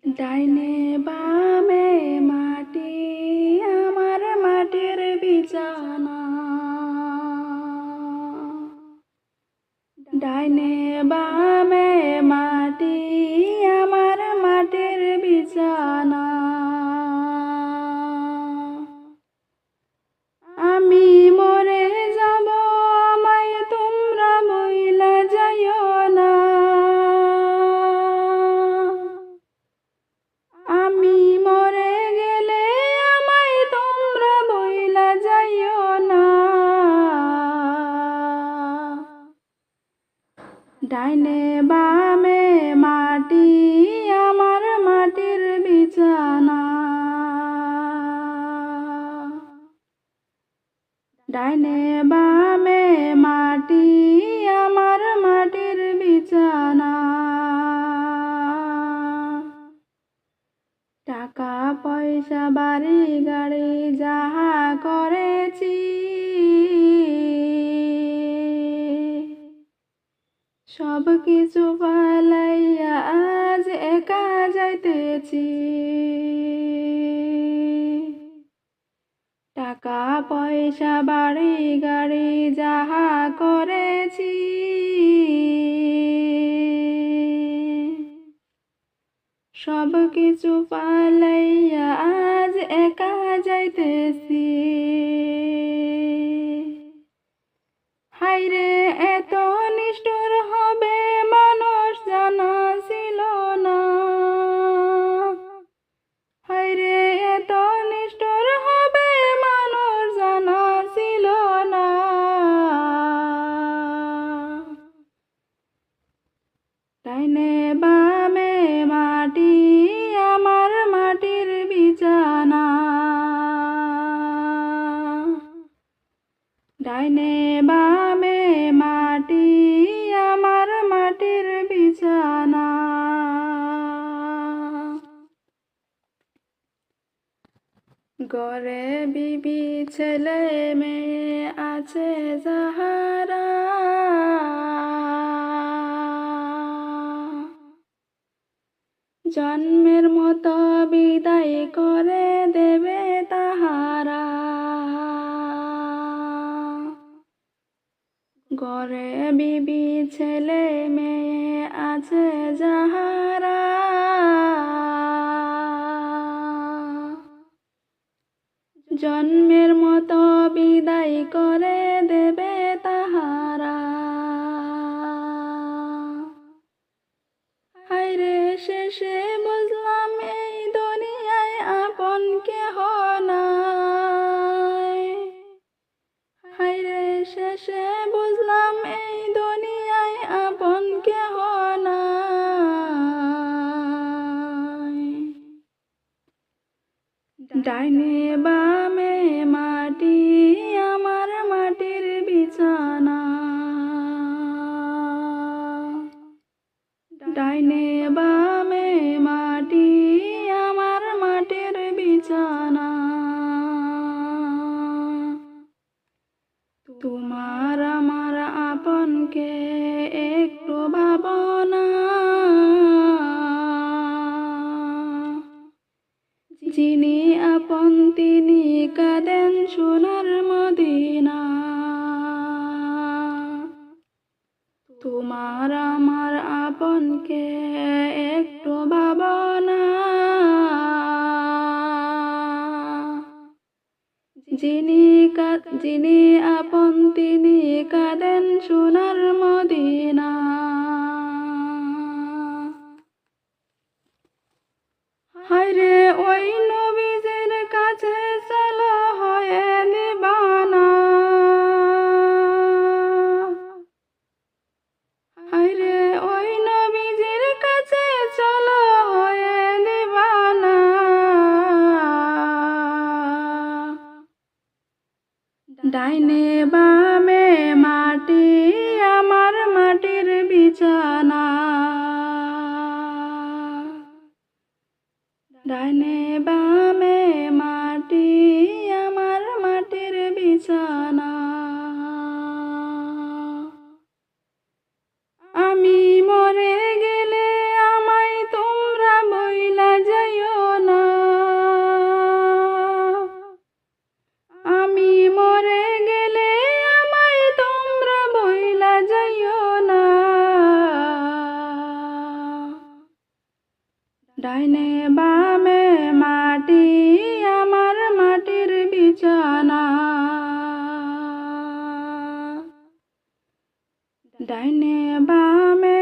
ডাইনে বামে মাটি আমার মাটির বিছানা। ডাইনে বামে মাটি আমার মাটির বিছানা। আমি মরে যাব আমায় তোমরা বইলা যাইও না। আমি মরে গেলে আমায় তোমরা বইলা যাইও না। ডাইনে বামে মাটি আমার মাটির বিছানা। ডাইনে বামে মাটি আমার মাটির বিছানা। টাকা পয়সা বাড়ি গাড়ি যাহা করেছি, সব কিছু পালাইয়া আজ একা যাইতেছি। টাকা পয়সা বাড়ি গাড়ি যাহা করেছি, সব কিছু পালাইয়া আজ একা যাইতেছি। হায়রে এত নিষ্ঠুর হবে মানুষ জানা ছিল না। হায়রে এত নিষ্ঠুর হবে মানুষ জানা ছিল না। ডাইনে বামে মাটি আমার মাটির বিছানা। ডাইনে বামে মাটি আমার মাটির বিছানা। ঘরে বিবি ছেলে মেয়ে আছে যাহারা, জন্মের মতো বিদায় করে দেবে তাহারা। ঘরে বিবি ছেলে মেয়ে আছে যাহারা, জন্মের মতো বিদায় করে দেবে তাহারা। হায়রে শেষে বুঝলাম এই দুনিয়ায় আপন কেহ নাই। হায়রে শেষে বুঝলাম এই দুনিয়ায় আপন কেহ নাই। ডাইনে বামে মাটি আমার মাটির বিছানা। ডাইনে বামে মাটি আমার মাটির বিছানা। তোমার আমার আপনকে একটু ভাবনা, যিনি আপন তিনি কাঁদেন সোনার মদিনা। তোমার আমার আপনকে একটু ভাবনা, যিনি আপন তিনি কাঁদেন সোনার মদিনা। হায়রে ওই নবীজির কাছে চলো হয়ে দিবানা। হায়রে ওই নবীজির কাছে চলো হয়ে দিবানা। ডাইনে বামে মাটি আমার মাটির বিছানা। ডাইনে বামে মাটি আমার মাটির বিছানা। আমি মরে গেলে আমায় তোমরা বইলা বামে